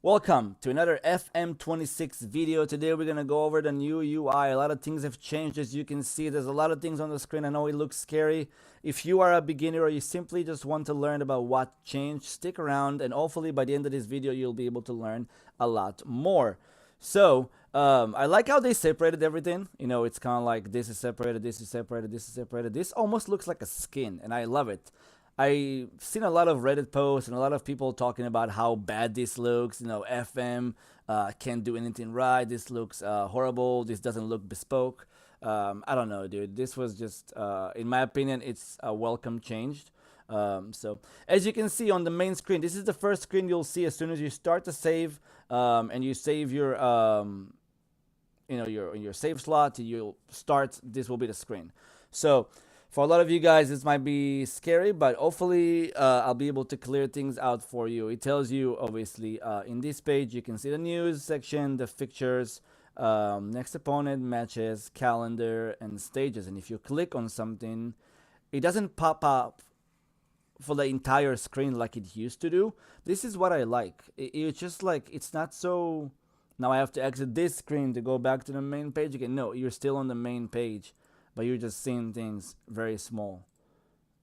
Welcome to another FM26 video. Today we're gonna go over the new UI. A lot of things have changed, as you can see. There's a lot of things on the screen. I know it looks scary. If you are a beginner or you simply just want to learn about what changed, stick around and hopefully by the end of this video you'll be able to learn a lot more. So I like how they separated everything. You know, it's kind of like this is separated, this is separated, this is separated. This almost looks like a skin, and I love it. I've seen a lot of Reddit posts and a lot of people talking about how bad this looks. You know, FM can't do anything right. This looks horrible. This doesn't look bespoke. I don't know, dude. This was just, in my opinion, it's a welcome change. So as you can see on the main screen, this is the first screen you'll see as soon as you start to save, and you save your, your save slot. You'll start. This will be the screen. So for a lot of you guys, this might be scary, but hopefully I'll be able to clear things out for you. It tells you, obviously, in this page, you can see the news section, the fixtures, next opponent, matches, calendar, and stages. And if you click on something, it doesn't pop up for the entire screen like it used to do. This is what I like. It's just like, it's not so, now I have to exit this screen to go back to the main page again. No, you're still on the main page, but you're just seeing things very small.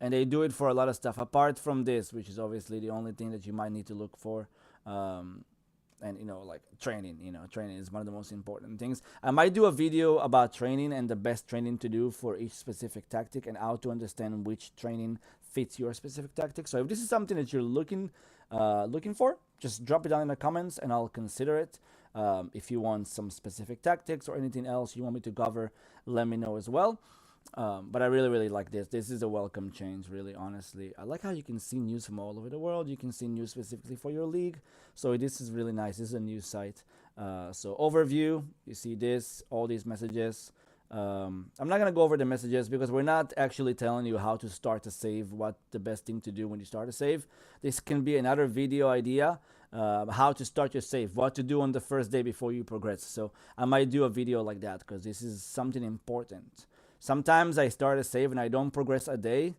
And they do it for a lot of stuff apart from this, which is obviously the only thing that you might need to look for. And like training, training is one of the most important things. I might do a video about training and the best training to do for each specific tactic and how to understand which training fits your specific tactic. So if this is something that you're looking for, just drop it down in the comments and I'll consider it. If you want some specific tactics or anything else you want me to cover, let me know as well. But I really, really like this. This is a welcome change, really, honestly. I like how you can see news from all over the world. You can see news specifically for your league. So this is really nice. This is a news site. So overview, you see this, all these messages. I'm not going to go over the messages because we're not actually telling you how to start a save, what the best thing to do when you start a save. This can be another video idea, how to start your save, what to do on the first day before you progress. So I might do a video like that because this is something important. Sometimes I start a save and I don't progress a day.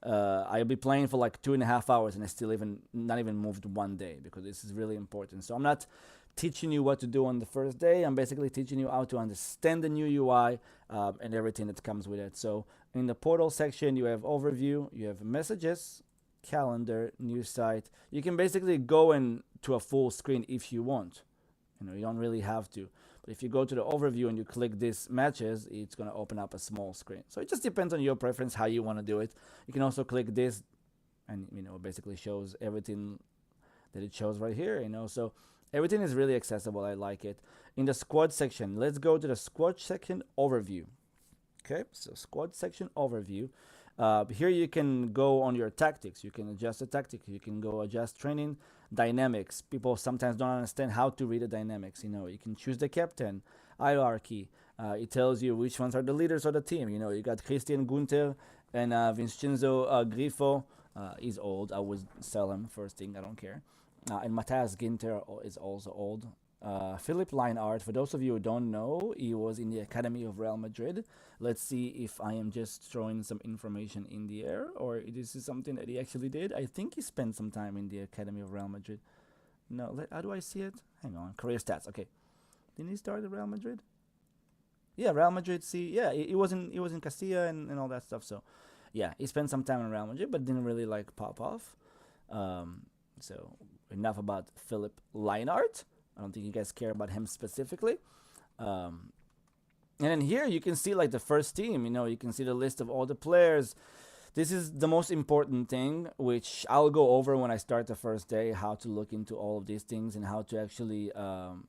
I'll be playing for like 2.5 hours and I still not even moved one day because this is really important. So I'm not teaching you what to do on the first day. I'm basically teaching you how to understand the new UI and everything that comes with it. So in the portal section, you have overview, you have messages, calendar, new site. You can basically go to a full screen if you want. You don't really have to. But if you go to the overview and you click this matches, it's going to open up a small screen. So it just depends on your preference how you want to do it. You can also click this and basically shows everything that it shows right here. So everything is really accessible. I like it. In the squad section, let's go to the squad section overview. Okay, so squad section overview. Here you can go on your tactics. You can adjust the tactic. You can go adjust training dynamics. People sometimes don't understand how to read the dynamics. You can choose the captain hierarchy. It tells you which ones are the leaders of the team. You got Christian Gunther and Vincenzo Grifo. He's old. I would sell him first thing. I don't care. And Matthias Ginter is also old. Philip Lineart, for those of you who don't know, he was in the Academy of Real Madrid. Let's see if I am just throwing some information in the air or this is something that he actually did. I think he spent some time in the Academy of Real Madrid. No, how do I see it? Hang on, career stats. Okay, didn't he start at Real Madrid? Yeah, Real Madrid. See, yeah, he was in Castilla and all that stuff. So, yeah, he spent some time in Real Madrid, but didn't really like pop off. So enough about Philip Lineart. I don't think you guys care about him specifically. And then here you can see like the first team. You can see the list of all the players. This is the most important thing, which I'll go over when I start the first day, how to look into all of these things and how to actually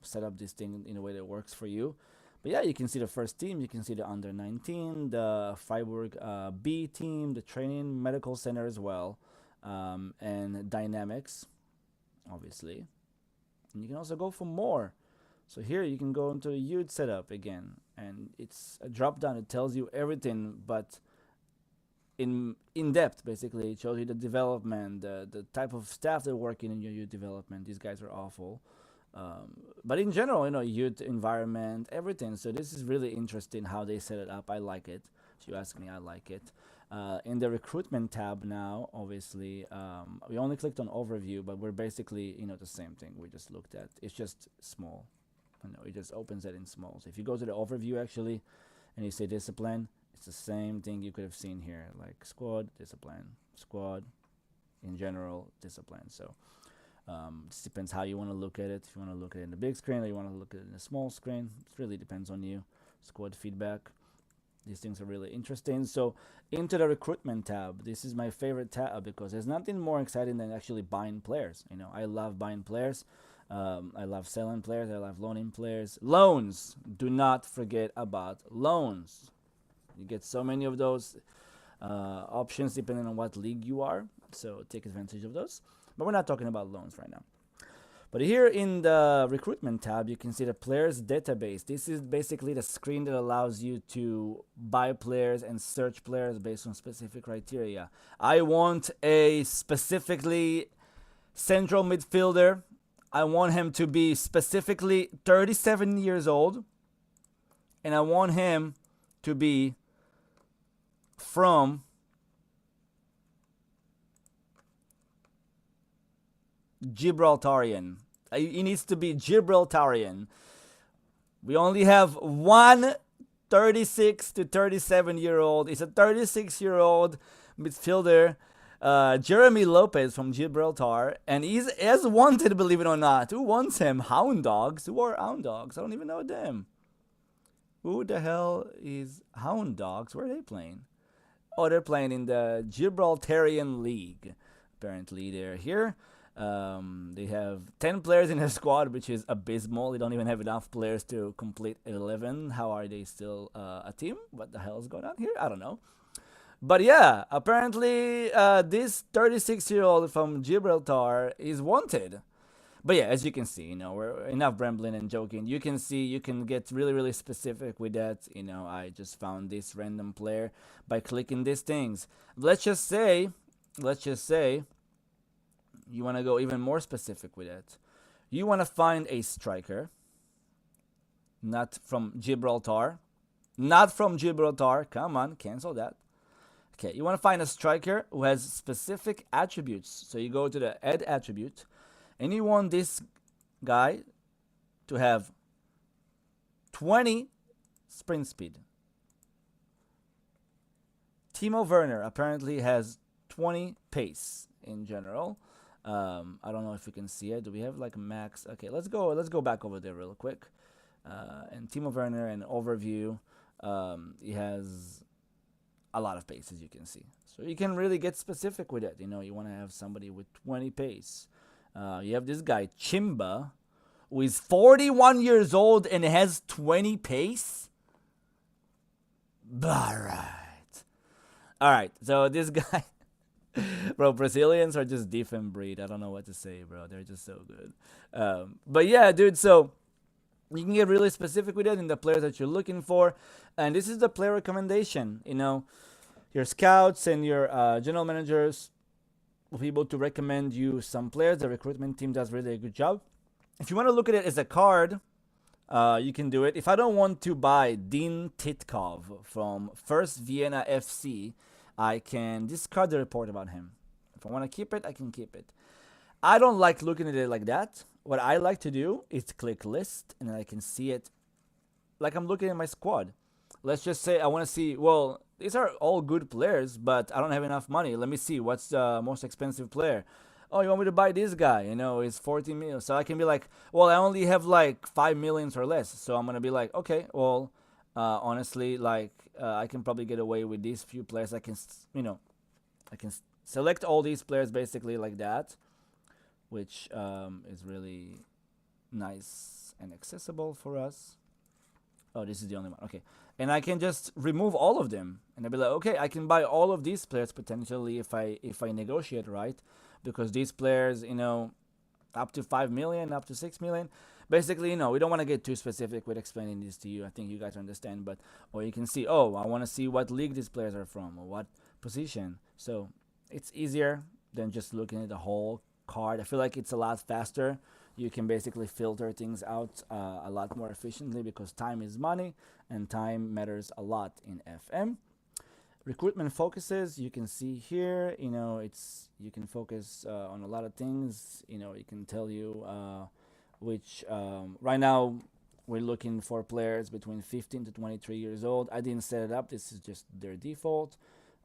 set up this thing in a way that works for you. But yeah, you can see the first team. You can see the under 19, the Freiburg B team, the training medical center as well, and dynamics, obviously. And you can also go for more. So here you can go into the youth setup again, and it's a drop down. It tells you everything, but in depth. Basically, it shows you the development, the type of staff that are working in your youth development. These guys are awful. But in general, youth environment, everything. So this is really interesting how they set it up. I like it. If you ask me, I like it. In the recruitment tab now, obviously, we only clicked on overview, but we're basically, the same thing we just looked at. It's just small. It just opens it in small. So if you go to the overview actually, and you say discipline, it's the same thing you could have seen here, like squad, discipline, squad, in general, discipline. So just depends how you want to look at it. If you want to look at it in the big screen or you want to look at it in a small screen, it really depends on you. Squad feedback. These things are really interesting. So into the recruitment tab, this is my favorite tab because there's nothing more exciting than actually buying players. I love buying players. I love selling players. I love loaning players. Loans. Do not forget about loans. You get so many of those options depending on what league you are. So take advantage of those. But we're not talking about loans right now. But here in the recruitment tab, you can see the players database. This is basically the screen that allows you to buy players and search players based on specific criteria. I want a specifically central midfielder. I want him to be specifically 37 years old. And I want him to be from Gibraltarian. He needs to be Gibraltarian. We only have one 36 to 37-year-old. He's a 36-year-old midfielder, Jeremy Lopez from Gibraltar, and he's as wanted, believe it or not. Who wants him? Hound Dogs? Who are Hound Dogs? I don't even know them. Who the hell is Hound Dogs? Where are they playing? Oh, they're playing in the Gibraltarian League. Apparently, they're here. They have 10 players in their squad, which is abysmal. They don't even have enough players to complete 11. How are they still a team? What the hell is going on here? I don't know. But yeah, apparently this 36-year-old from Gibraltar is wanted. But yeah, as you can see, we're enough rambling and joking. You can see, you can get really, really specific with that. I just found this random player by clicking these things. Let's just say, you want to go even more specific with it. You want to find a striker, not from Gibraltar. Not from Gibraltar. Come on, cancel that. Okay, you want to find a striker who has specific attributes. So you go to the add attribute, and you want this guy to have 20 sprint speed. Timo Werner apparently has 20 pace in general. I don't know if you can see it. Do we have like max? Okay, let's go back over there real quick. And Timo Werner and overview, he has a lot of pace, as you can see. So you can really get specific with it. You want to have somebody with 20 pace. You have this guy Chimba, who is 41 years old and has 20 pace. All right. So this guy. Bro, Brazilians are just different breed. I don't know what to say, bro. They're just so good. But yeah, dude, so you can get really specific with it in the players that you're looking for. And this is the player recommendation. Your scouts and your general managers will be able to recommend you some players. The recruitment team does really a good job. If you want to look at it as a card, you can do it. If I don't want to buy Dean Titkov from First Vienna FC, I can discard the report about him. If I want to keep it, I can keep it. I don't like looking at it like that. What I like to do is click list, and then I can see it like I'm looking at my squad. Let's just say I want to see, well, these are all good players, but I don't have enough money. Let me see, what's the most expensive player? Oh, you want me to buy this guy? It's 40 million. So I can be like, well, I only have like 5 millions or less. So I'm going to be like, okay, well, honestly, like I can probably get away with these few players. I can select all these players basically like that, which is really nice and accessible for us. Oh, this is the only one. Okay, and I can just remove all of them, and I'll be like, okay, I can buy all of these players potentially if I negotiate right, because these players, up to 5 million, up to 6 million. Basically, we don't want to get too specific with explaining this to you. I think you guys understand. But, or you can see, oh, I want to see what league these players are from or what position. So it's easier than just looking at the whole card. I feel like it's a lot faster. You can basically filter things out a lot more efficiently because time is money and time matters a lot in FM. Recruitment focuses, you can see here, you can focus on a lot of things. It can tell you which right now we're looking for players between 15 to 23 years old. I didn't set it up. This is just their default.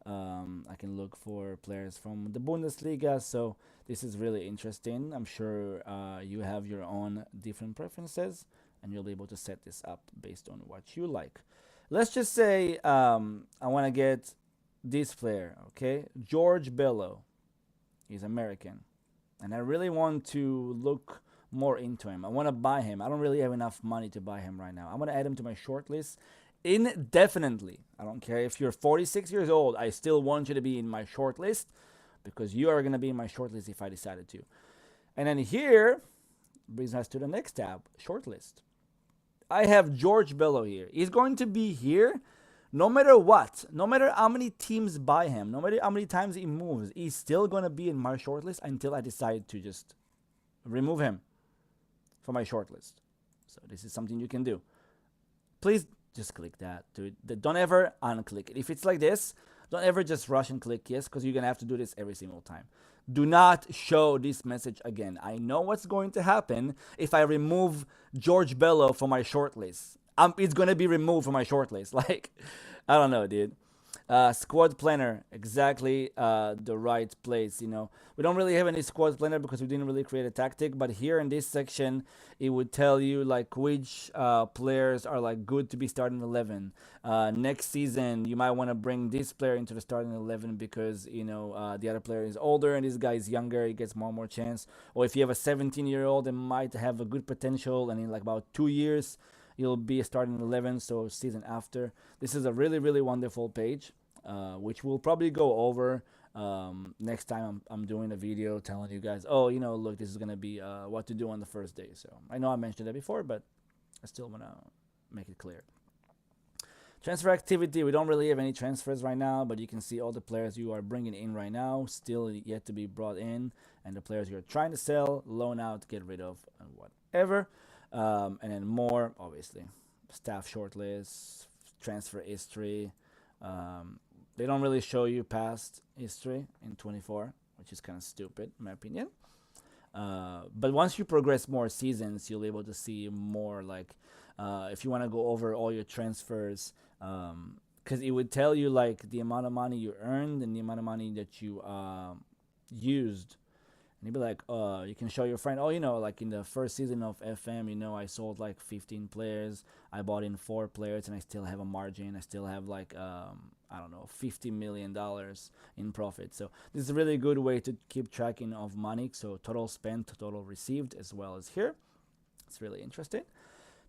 I can look for players from the Bundesliga. So this is really interesting. I'm sure you have your own different preferences, and you'll be able to set this up based on what you like. Let's just say I want to get this player, okay? George Bello. He's American. And I really want to look more into him. I want to buy him. I don't really have enough money to buy him right now. I'm going to add him to my short list indefinitely. I don't care if you're 46 years old. I still want you to be in my short list because you are going to be in my short list if I decided to. And then here brings us to the next tab, short list. I have George Bello here. He's going to be here no matter what. No matter how many teams buy him, no matter how many times he moves, he's still going to be in my short list until I decide to just remove him from my short list. So this is something you can do. Please just click that. Don't ever unclick it. If it's like this, don't ever just rush and click yes, because you're going to have to do this every single time. Do not show this message again. I know what's going to happen if I remove George Bello from my short list. It's going to be removed from my short list. Like, I don't know, dude. Squad planner, exactly the right place. We don't really have any squad planner because we didn't really create a tactic, but here in this section it would tell you like which players are like good to be starting 11. Next season you might want to bring this player into the starting 11 because the other player is older and this guy is younger, he gets more and more chance. Or if you have a 17-year-old that might have a good potential, and in like about 2 years you'll be starting 11, so season after. This is a really, really wonderful page, which we'll probably go over next time I'm doing a video telling you guys, look, this is going to be what to do on the first day. So I know I mentioned that before, but I still want to make it clear. Transfer activity, we don't really have any transfers right now, but you can see all the players you are bringing in right now, still yet to be brought in, and the players you're trying to sell, loan out, get rid of, and whatever. And then more, obviously, staff shortlist, transfer history. They don't really show you past history in 24, which is kind of stupid, in my opinion. But once you progress more seasons, you'll be able to see more, like, if you want to go over all your transfers, because it would tell you, like, the amount of money you earned and the amount of money that you used. And you'd be like, you can show your friend, like in the first season of FM, I sold like 15 players. I bought in 4 players and I still have a margin. I still have like, $50 million in profit. So this is a really good way to keep tracking of money. So total spent, total received, as well as here. It's really interesting.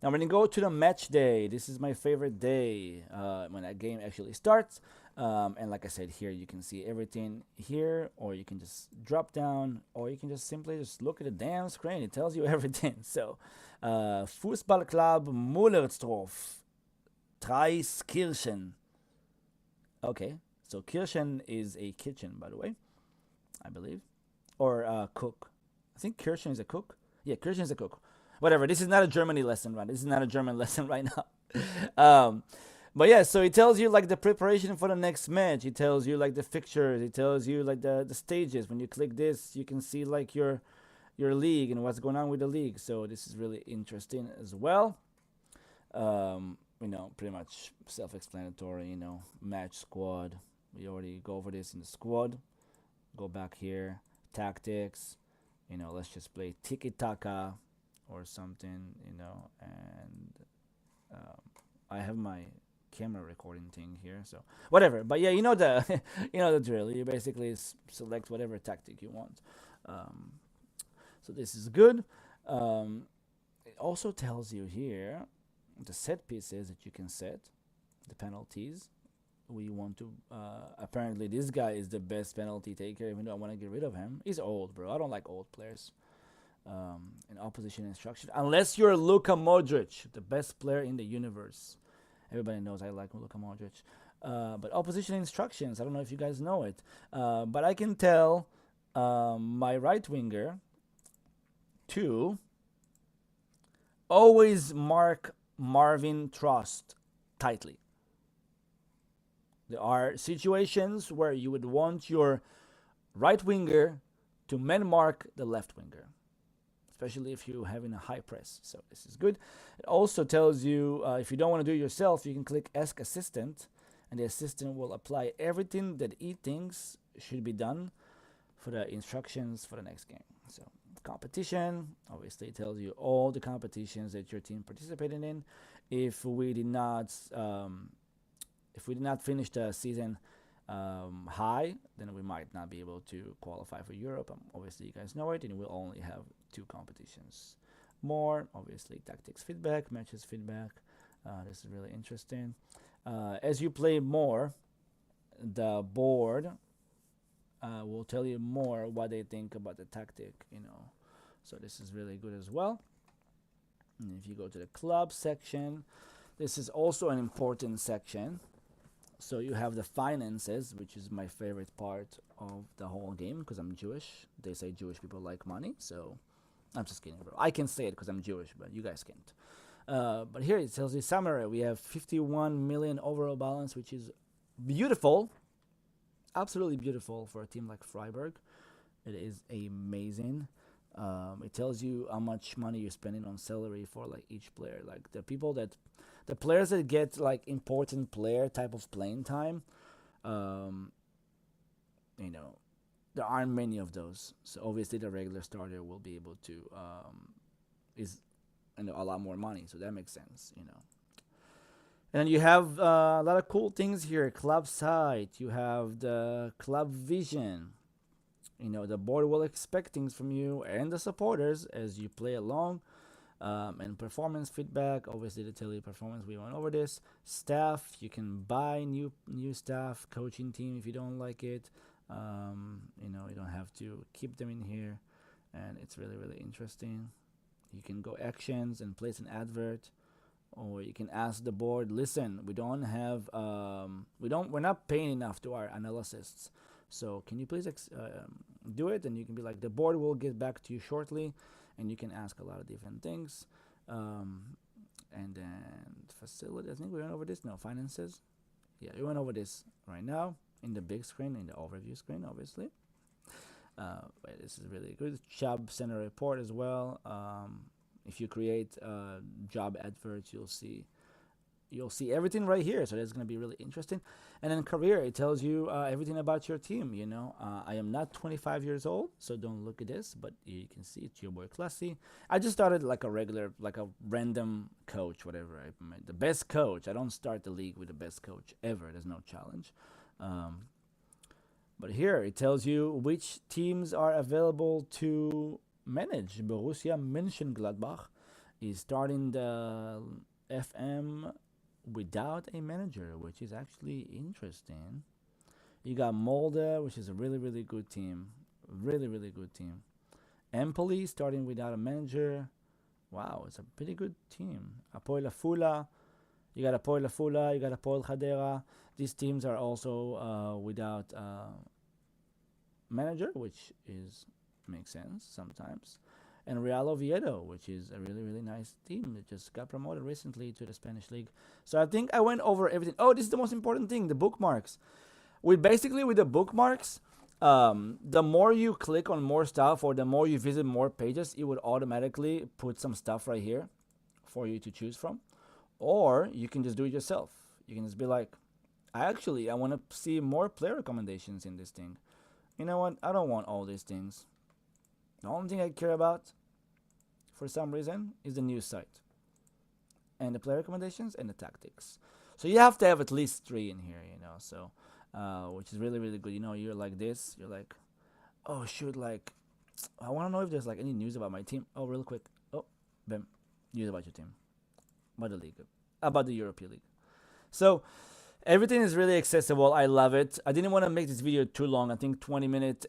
Now we're going to go to the match day. This is my favorite day when that game actually starts. And like I said, here you can see everything here, or you can just drop down, or you can just simply just look at the damn screen. It tells you everything. So, Fußballclub Mullersdorf, Treiskirchen. Okay, so Kirchen is a kitchen, by the way, I believe, or cook. I think Kirchen is a cook. Yeah, Kirchen is a cook. Whatever. This is not a Germany lesson, right? This is not a German lesson right now. But yeah, so it tells you like the preparation for the next match. It tells you like the fixtures. It tells you like the stages. When you click this, you can see like your league and what's going on with the league. So this is really interesting as well. Pretty much self-explanatory. Match squad. We already go over this in the squad. Go back here, tactics. Let's just play tiki taka or something. And I have my camera recording thing here, so whatever. But yeah, the the drill. You basically select whatever tactic you want. So this is good. It also tells you here the set pieces that you can set, the penalties. We want to apparently this guy is the best penalty taker, even though I want to get rid of him. He's old, bro. I don't like old players. In opposition instruction, unless you're Luka Modric, the best player in the universe. Everybody knows I like Luka Modric. But opposition instructions, I don't know if you guys know it. But I can tell my right winger to always mark Marvin Trust tightly. There are situations where you would want your right winger to man mark the left winger, especially if you're having a high press. So this is good. It also tells you if you don't want to do it yourself, you can click Ask Assistant, and the assistant will apply everything that he thinks should be done for the instructions for the next game. So competition, obviously it tells you all the competitions that your team participated in. If we did not finish the season high, then we might not be able to qualify for Europe. Obviously, you guys know it, and we'll only have 2 competitions more. Obviously, tactics feedback, matches feedback. This is really interesting. As you play more, the board will tell you more what they think about the tactic, So this is really good as well. And if you go to the club section, this is also an important section. So you have the finances, which is my favorite part of the whole game because I'm Jewish. They say Jewish people like money, so I'm just kidding, bro. I can say it because I'm Jewish, but you guys can't. But here it tells you summary. We have 51 million overall balance, which is beautiful, absolutely beautiful for a team like Freiburg. It is amazing. It tells you how much money you're spending on salary for like each player. Like the players that get like important player type of playing time, there aren't many of those. So obviously the regular starter will be able to is a lot more money. So that makes sense. And then you have a lot of cool things here. Club site. You have the club vision. The board will expect things from you and the supporters as you play along. And performance feedback. Obviously, they tell you performance. We went over this. Staff. You can buy new staff. Coaching team if you don't like it. You don't have to keep them in here. And it's really, really interesting. You can go actions and place an advert. Or you can ask the board, listen, we're not paying enough to our analysts. So can you please do it? And you can be like, the board will get back to you shortly. And you can ask a lot of different things. And then facility, I think we went over this. No, finances. Yeah, we went over this right now in the big screen, in the overview screen, obviously. But this is really good. Job center report as well. If you create job adverts, you'll see everything right here. So that's going to be really interesting. And then career, it tells you everything about your team. I am not 25 years old, so don't look at this. But you can see it's YoBoyClassy. I just started like a random coach, whatever. The best coach. I don't start the league with the best coach ever. There's no challenge. But here it tells you which teams are available to manage. Borussia Mönchengladbach is starting the FM without a manager, which is actually interesting. You got Molde, which is a really, really good team. Really, really good team. Empoli starting without a manager. Wow, it's a pretty good team. Hapoel Afula. You got Hapoel Afula. You got Hapoel Hadera. These teams are also without manager, which makes sense sometimes. And Real Oviedo, which is a really, really nice team that just got promoted recently to the Spanish league. So I think I went over everything. Oh, this is the most important thing, the bookmarks. With the bookmarks, the more you click on more stuff or the more you visit more pages, it would automatically put some stuff right here for you to choose from. Or you can just do it yourself. You can just be like, I want to see more player recommendations in this thing. You know what? I don't want all these things. The only thing I care about, for some reason, is the news site. And the player recommendations and the tactics. So you have to have at least 3 in here, so, which is really, really good. You're like this. You're like, oh, shoot, I want to know if there's, any news about my team. Oh, real quick. Oh, bam. News about your team. About the league. About the European League. So, everything is really accessible. I love it. I didn't want to make this video too long. I think 20 minutes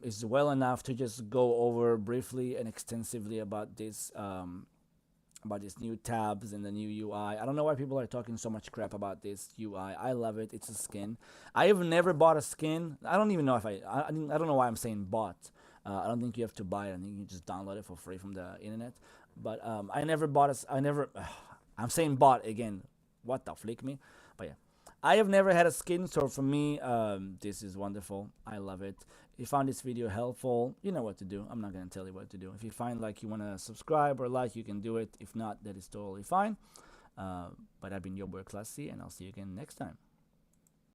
is well enough to just go over briefly and extensively about these new tabs and the new UI. I don't know why people are talking so much crap about this UI. I love it. It's a skin. I have never bought a skin. I don't even know if I don't know why I'm saying bought. I don't think you have to buy it. I think you can just download it for free from the internet. But I never bought I'm saying bought again. What the flick me? But yeah. I have never had a skin, so for me, this is wonderful. I love it. If you found this video helpful, you know what to do. I'm not gonna tell you what to do. If you find like you wanna subscribe or like, you can do it. If not, that is totally fine. But I've been YoBoyClassy, and I'll see you again next time.